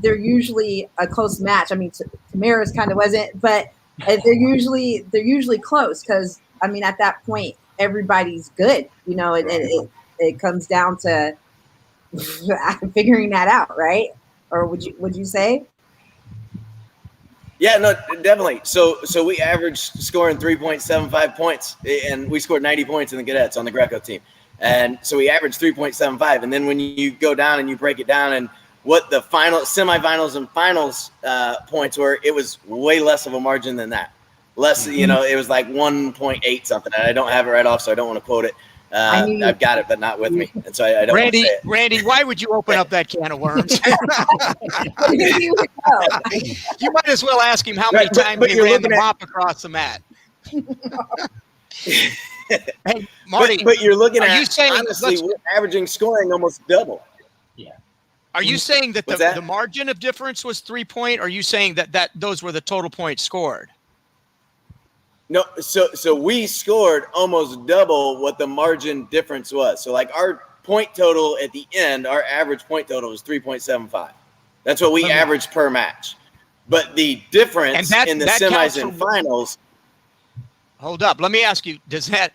C: they're usually a close match. I mean, Tamara's kind of wasn't, but they're usually close because, I mean, at that point, everybody's good. It comes down to figuring that out, right? Or would you say?
E: Yeah, no, definitely. So we averaged scoring 3.75 points, and we scored 90 points in the cadets on the Greco team. And so we averaged 3.75. And then when you go down and you break it down and what the final semifinals and finals points were, it was way less of a margin than that. Less, it was like 1.8 something. And I don't have it right off, so I don't want to quote it. I've got it, but not with me. And so I don't want to say it.
A: Randy, why would you open up that can of worms? You might as well ask him how many times he ran the mop across the mat. Hey, Marty.
E: But you're looking at,
A: you saying,
E: honestly, we're averaging scoring almost double.
B: Yeah.
A: Are you saying that the margin of difference was 3 point? Or are you saying that those were the total points scored?
E: No, so we scored almost double what the margin difference was. So like our point total at the end, our average point total was 3.75. That's what we averaged per match. But the difference in the semis and finals.
A: Hold up, let me ask you: Does that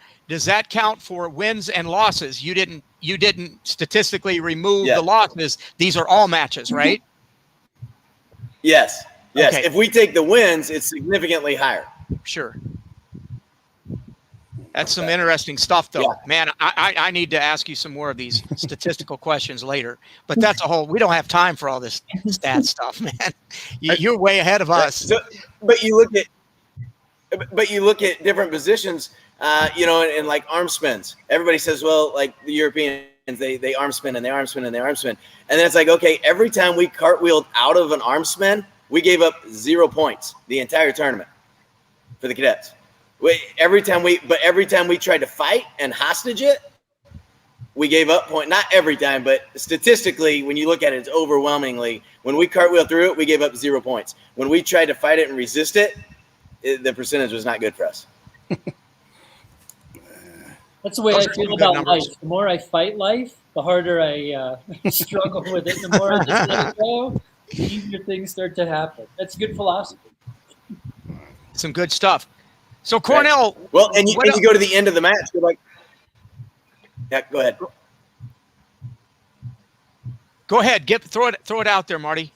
A: count for wins and losses? You didn't statistically remove the losses. These are all matches, right?
E: Yes.
A: Okay.
E: If we take the wins, it's significantly higher.
A: Sure. That's some interesting stuff, though. Yeah. Man, I need to ask you some more of these statistical questions later. But that's we don't have time for all this stat stuff, man. You're way ahead of us.
E: So, but you look at different positions, and like arm spins. Everybody says, well, like the Europeans, they arm spin and they arm spin and they arm spin. And then it's like, okay, every time we cartwheeled out of an arm spin, we gave up 0 points the entire tournament for the cadets. Every time we tried to fight and hostage it, we gave up point. Not every time, but statistically, when you look at it, it's overwhelmingly. When we cartwheel through it, we gave up 0 points. When we tried to fight it and resist it, the percentage was not good for us.
B: That's the way I feel about life. The more I fight life, the harder I struggle with it. The more I just let it go, the easier things start to happen. That's good philosophy.
A: Some good stuff. So Cornell.
E: Right. Well, and you go to the end of the match. You're like, yeah, go ahead.
A: Go ahead. Throw it out there, Marty.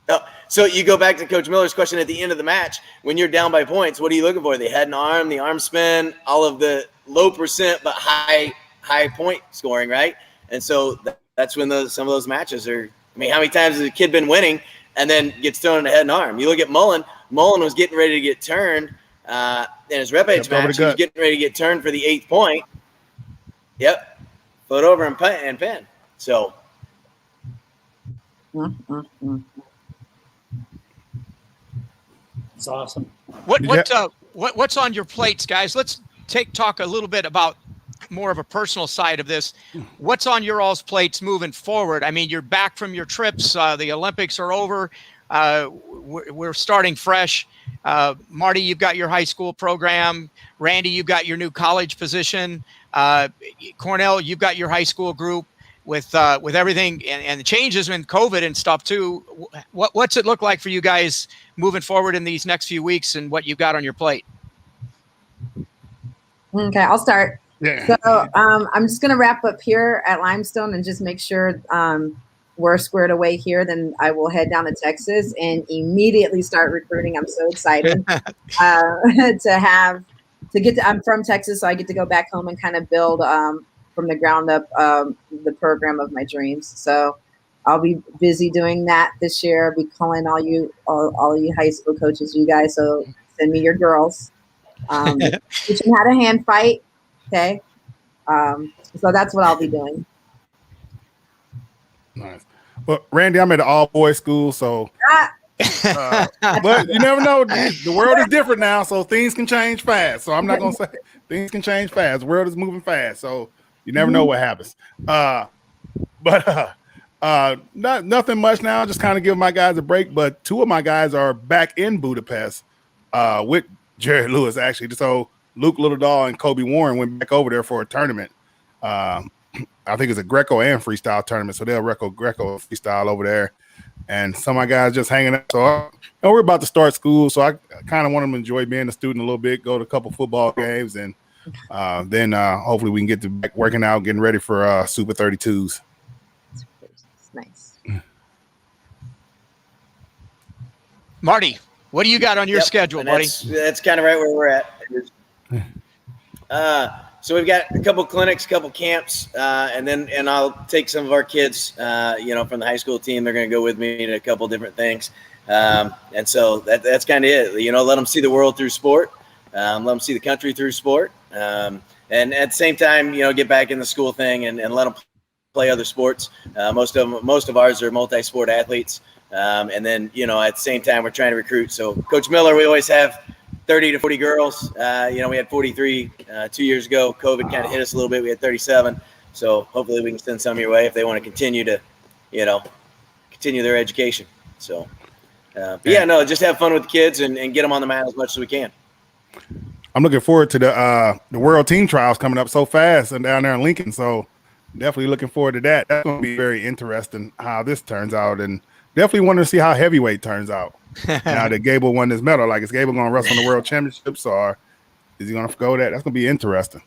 E: Oh, so you go back to Coach Miller's question at the end of the match. When you're down by points, what are you looking for? The head and arm, the arm spin, all of the low percent but high point scoring, right? And so that's when some of those matches are. I mean, how many times has a kid been winning and then gets thrown in the head and arm? You look at Mullen. Mullen was getting ready to get turned in his rep age match. He was getting ready to get turned for the 8th point. Yep. Foot over and pin. So.
B: It's awesome.
A: What's on your plates, guys? Let's talk a little bit about more of a personal side of this. What's on your all's plates moving forward? I mean, you're back from your trips. The Olympics are over. We're starting fresh. Marty, you've got your high school program. Randy, you've got your new college position. Cornell, you've got your high school group. with everything and the changes in COVID and stuff too, what's it look like for you guys moving forward in these next few weeks and what you've got on your plate?
C: Okay, I'll start.
D: Yeah.
C: So I'm just gonna wrap up here at Limestone and just make sure we're squared away here. Then I will head down to Texas and immediately start recruiting. I'm so excited I'm from Texas, so I get to go back home and kind of build from the ground up the program of my dreams. So I'll be busy doing that this year. I'll be calling all you high school coaches, you guys. So send me your girls. Teach them how to hand fight. Okay. So that's what I'll be doing.
D: Nice. Well, Randy, I'm at an all boys school, so but you never know. The world is different now, so things can change fast. So I'm not gonna say things can change fast. The world is moving fast, so you never know what happens. Nothing much now. Just kind of give my guys a break. But two of my guys are back in Budapest with Jared Lewis, actually. So Luke Littledahl and Kobe Warren went back over there for a tournament. I think it's a Greco and freestyle tournament, so they'll Greco freestyle over there. And some of my guys just hanging out. So we're about to start school, so I kind of want them to enjoy being a student a little bit, go to a couple football games, and then hopefully we can get to back working out, getting ready for Super 32s.
C: Nice.
A: Marty, what do you got on your schedule, buddy?
E: That's kind of right where we're at. So we've got a couple clinics, a couple camps, and I'll take some of our kids, from the high school team. They're going to go with me to a couple different things. And so that's kind of it. Let them see the world through sport. Let them see the country through sport. And at the same time, get back in the school thing and let them play other sports. Most of ours are multi-sport athletes. And then, at the same time, we're trying to recruit. So Coach Miller, we always have 30 to 40 girls. We had 43 2 years ago. COVID kind of hit us a little bit. We had 37. So hopefully we can send some your way if they want to continue to, continue their education. So, just have fun with the kids and get them on the mat as much as we can.
D: I'm looking forward to the World Team Trials coming up so fast and down there in Lincoln. So definitely looking forward to that. That's going to be very interesting how this turns out, and definitely want to see how heavyweight turns out. Now that Gable won this medal, like, is Gable going to wrestle in the World Championships, or is he going to go that? That's going to be interesting.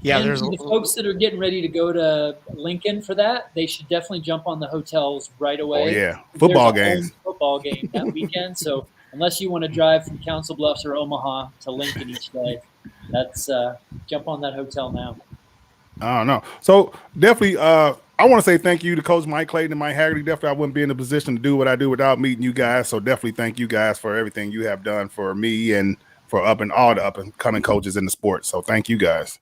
A: Yeah,
B: and
A: there's
B: the folks that are getting ready to go to Lincoln for that, they should definitely jump on the hotels right away.
D: Oh, yeah. Football games.
B: Football game that weekend. So unless you want to drive from Council Bluffs or Omaha to Lincoln each day, that's jump on that hotel now.
D: I don't know. So definitely, I want to say thank you to Coach Mike Clayton and Mike Haggerty. Definitely, I wouldn't be in a position to do what I do without meeting you guys. So definitely thank you guys for everything you have done for me and for all the up and coming coaches in the sport. So thank you guys.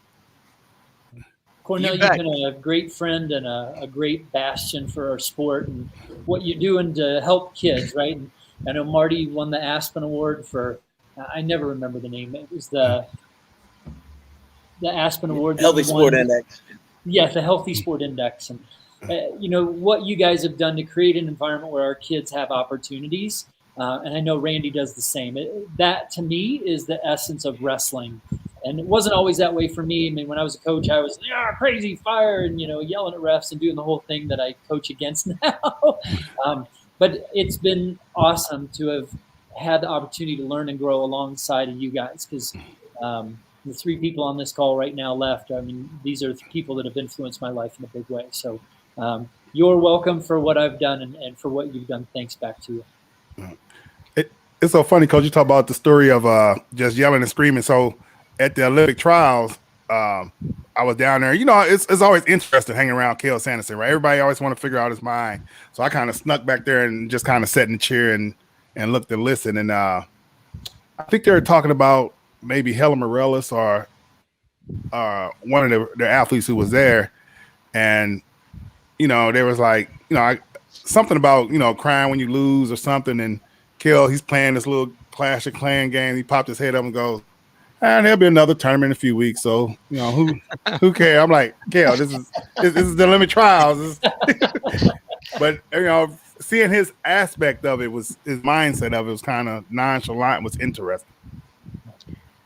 B: Cornell, you've been a great friend and a great bastion for our sport and what you're doing to help kids, right? And I know Marty won the Aspen Award for, I never remember the name. It was the Aspen Award.
E: Healthy Sport Index.
B: Yeah, the Healthy Sport Index. And, what you guys have done to create an environment where our kids have opportunities. And I know Randy does the same. That, to me, is the essence of wrestling. And it wasn't always that way for me. I mean, when I was a coach, I was crazy, fire, and, yelling at refs and doing the whole thing that I coach against now. But it's been awesome to have had the opportunity to learn and grow alongside of you guys, because the three people on this call right now left, I mean, these are people that have influenced my life in a big way. So you're welcome for what I've done and for what you've done. Thanks back to you.
D: It's so funny, Coach. You talk about the story of just yelling and screaming. So at the Olympic trials, I was down there. It's always interesting hanging around Cale Sanderson, right? Everybody always want to figure out his mind. So I kind of snuck back there and just kind of sat in the chair and looked and listened. And I think they were talking about maybe Helen Morales or one of the athletes who was there. And, there was like, something about, crying when you lose or something. And Cale, he's playing this little Clash of Clan game. He popped his head up and goes, and there'll be another tournament in a few weeks. So, who cares? I'm like, Cale, this is the Olympic trials. But, seeing his aspect of it his mindset of it was kind of nonchalant, was interesting.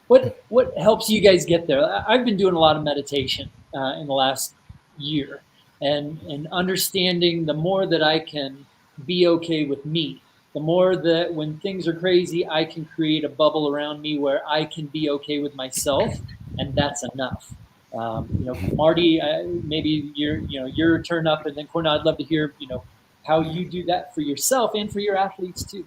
B: What helps you guys get there? I've been doing a lot of meditation in the last year, and understanding the more that I can be okay with me, the more that when things are crazy, I can create a bubble around me where I can be okay with myself, and that's enough. Marty, maybe your turn up, and then Cornell, I'd love to hear how you do that for yourself and for your athletes too.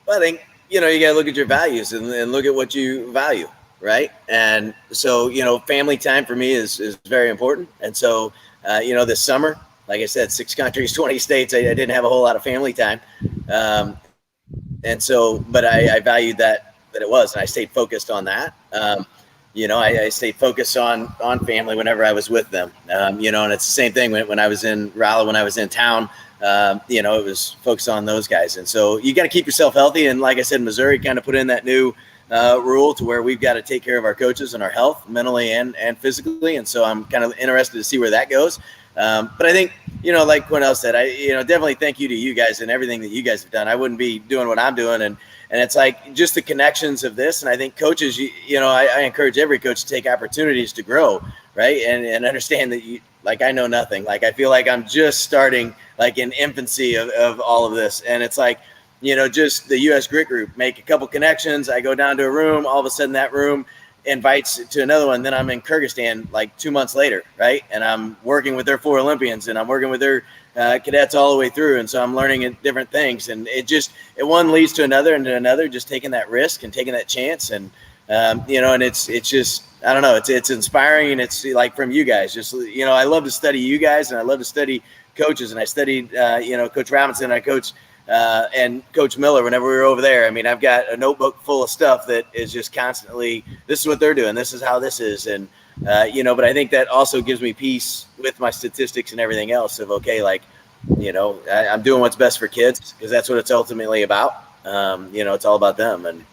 E: Well, I think, you got to look at your values and look at what you value, right? And so, family time for me is very important. And so, this summer, like I said, 6 countries, 20 states, I didn't have a whole lot of family time. And so, but I valued that it was, and I stayed focused on that. I stayed focused on family whenever I was with them. And it's the same thing when I was in Raleigh, when I was in town. It was focused on those guys. And so you got to keep yourself healthy. And like I said, Missouri kind of put in that new rule to where we've got to take care of our coaches and our health mentally and physically. And so I'm kind of interested to see where that goes. But I think, like Cornell said, I definitely thank you to you guys and everything that you guys have done. I wouldn't be doing what I'm doing. And it's like just the connections of this. And I think coaches, I encourage every coach to take opportunities to grow, right? And understand that I know nothing. Like, I feel like I'm just starting like in infancy of all of this. And it's like, just the U.S. Grit Group, make a couple connections. I go down to a room, all of a sudden that room invites to another one. Then I'm in Kyrgyzstan like 2 months later, right? And I'm working with their 4 Olympians, and I'm working with their cadets all the way through. And so I'm learning different things, and it one leads to another and to another, just taking that risk and taking that chance. And, and it's just, I don't know, it's inspiring. And it's like from you guys, just, I love to study you guys, and I love to study coaches. And I studied, Coach Robinson, I coached and Coach Miller whenever we were over there. I mean, I've got a notebook full of stuff that is just constantly, this is what they're doing, this is how this is. And, but I think that also gives me peace with my statistics and everything else of, okay, like, I'm doing what's best for kids, because that's what it's ultimately about. It's all about them and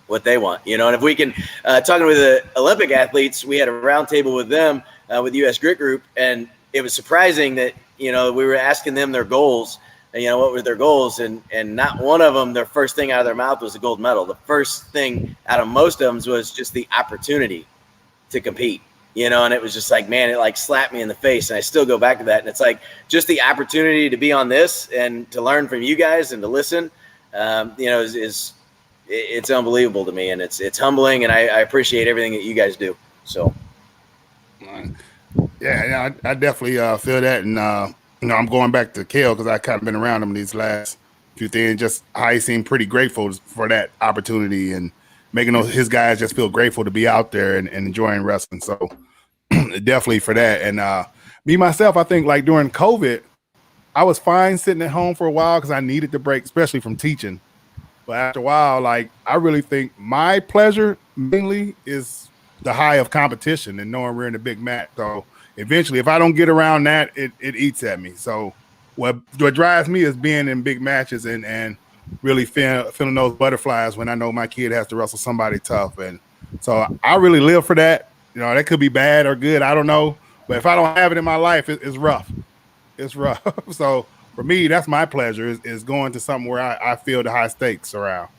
E: what they want, and if we can, talking with the Olympic athletes, we had a roundtable with them, with U.S. Grit Group. And it was surprising that, we were asking them their goals, what were their goals, and not one of them, their first thing out of their mouth was a gold medal. The first thing out of most of them was just the opportunity to compete, and it was just like, man, it like slapped me in the face. And I still go back to that. And it's like, just the opportunity to be on this and to learn from you guys and to listen, it's unbelievable to me. And it's humbling, and I appreciate everything that you guys do. So.
D: Yeah, I definitely feel that. And, I'm going back to Kale because I kind of been around him these last few things. Just how he seemed pretty grateful for that opportunity and making his guys just feel grateful to be out there and enjoying wrestling. So definitely for that. And me, myself, I think like during COVID, I was fine sitting at home for a while because I needed the break, especially from teaching. But after a while, like, I really think my pleasure mainly is the high of competition and knowing we're in a big match. So eventually, if I don't get around that, it eats at me. So what drives me is being in big matches and really feeling those butterflies when I know my kid has to wrestle somebody tough. And so I really live for that. That could be bad or good, I don't know. But if I don't have it in my life, it's rough. It's rough. So for me, that's my pleasure is going to something where I feel the high stakes around.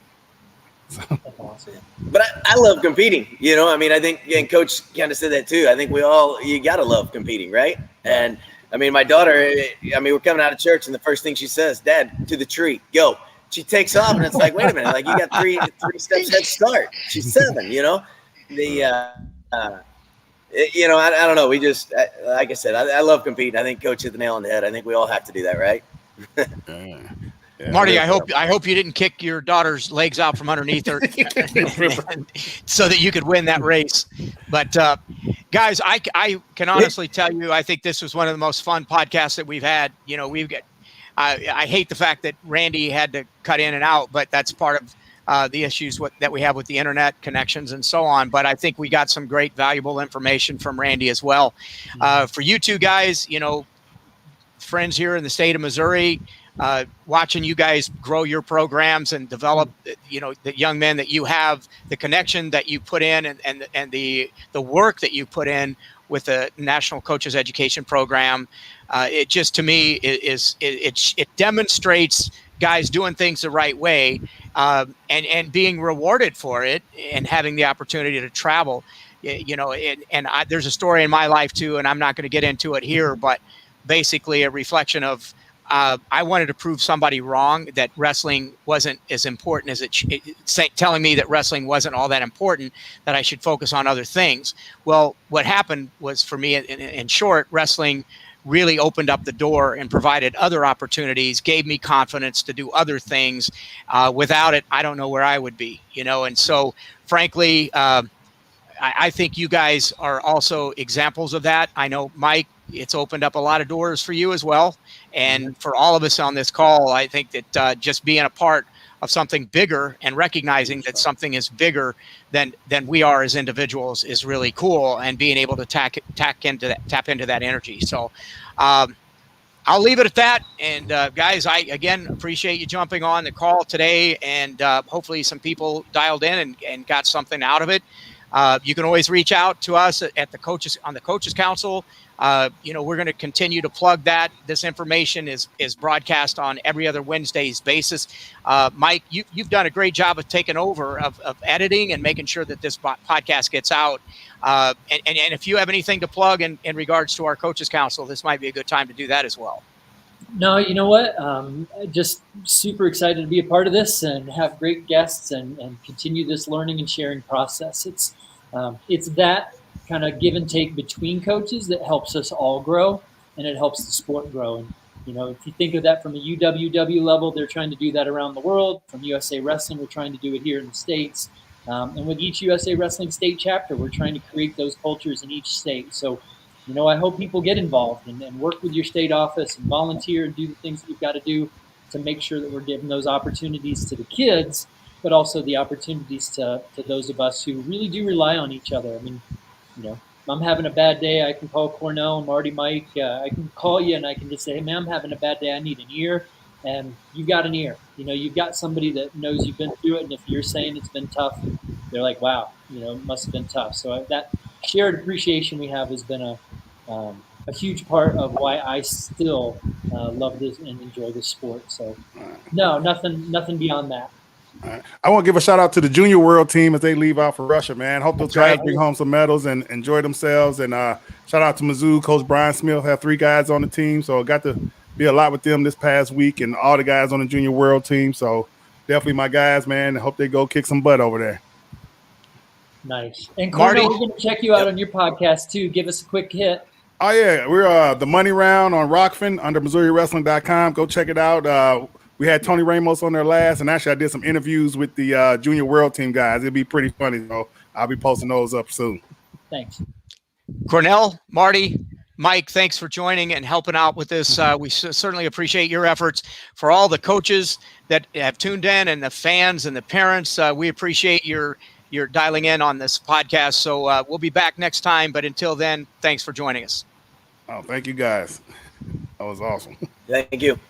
E: But I love competing, I think, and Coach kind of said that too. I think you got to love competing, right? And I mean, my daughter, we're coming out of church, and the first thing she says, "Dad, to the tree, go." She takes off, and it's like, wait a minute, like, you got three steps head start. She's 7, I don't know. We just, like I said, I love competing. I think Coach hit the nail on the head. I think we all have to do that, right?
A: Yeah, Marty, I hope you didn't kick your daughter's legs out from underneath her so that you could win that race. But guys, I can honestly tell you, I think this was one of the most fun podcasts that we've had. I hate the fact that Randy had to cut in and out, but that's part of the issues that we have with the internet connections and so on. But I think we got some great valuable information from Randy as well. For you two guys, friends here in the state of Missouri, watching you guys grow your programs and develop, the young men that you have, the connection that you put in and the work that you put in with the National Coaches Education Program. It just, to me, it demonstrates guys doing things the right way, and being rewarded for it and having the opportunity to travel. There's a story in my life too, and I'm not going to get into it here, but basically a reflection of I wanted to prove somebody wrong, that wrestling wasn't as important as telling me that wrestling wasn't all that important, that I should focus on other things. Well, what happened was, for me, in short, wrestling really opened up the door and provided other opportunities, gave me confidence to do other things. Without it, I don't know where I would be, and so frankly, I think you guys are also examples of that. I know, Mike, it's opened up a lot of doors for you as well. And for all of us on this call, I think that just being a part of something bigger and recognizing that something is bigger than we are as individuals is really cool, and being able to tap into that energy. So I'll leave it at that. And guys, I again appreciate you jumping on the call today, and hopefully some people dialed in and got something out of it. You can always reach out to us at the Coaches Council. We're going to continue to plug that. This information is broadcast on every other Wednesday's basis. Mike, you've done a great job of taking over of editing and making sure that this podcast gets out. And if you have anything to plug in regards to our Coaches Council, this might be a good time to do that as well.
B: No, you know what? Just super excited to be a part of this and have great guests and continue this learning and sharing process. It's that kind of give and take between coaches that helps us all grow, and it helps the sport grow. And, if you think of that from a UWW level, they're trying to do that around the world. From USA Wrestling, we're trying to do it here in the States. And with each USA Wrestling state chapter, we're trying to create those cultures in each state. So, I hope people get involved and work with your state office and volunteer and do the things that you've got to do to make sure that we're giving those opportunities to the kids, but also the opportunities to those of us who really do rely on each other. I mean, if I'm having a bad day, I can call Cornell, Marty, Mike. I can call you and I can just say, hey, man, I'm having a bad day. I need an ear. And you've got an ear. You've got somebody that knows you've been through it. And if you're saying it's been tough, they're like, wow, it must have been tough. So that shared appreciation we have has been a huge part of why I still love this and enjoy this sport. So no, nothing beyond that.
D: I want to give a shout out to the junior world team as they leave out for Russia, man. Hope those guys bring home some medals and enjoy themselves. And shout out to Mizzou. Coach Brian Smith have 3 guys on the team, so I got to be a lot with them this past week, and all the guys on the junior world team. So definitely my guys, man. I hope they go kick some butt over there.
B: Nice. And Cornell, we're going to check you out on your podcast too. Give us a quick hit.
D: Oh yeah, we're the Money Round on Rockfin under MissouriWrestling.com. Go check it out. We had Tony Ramos on there last, and actually I did some interviews with the junior world team guys. It'd be pretty funny, so I'll be posting those up soon.
B: Thanks.
A: Cornell, Marty, Mike, thanks for joining and helping out with this. We certainly appreciate your efforts. For all the coaches that have tuned in and the fans and the parents, we appreciate your dialing in on this podcast. So we'll be back next time. But until then, thanks for joining us.
D: Oh, thank you guys. That was awesome.
E: Thank you.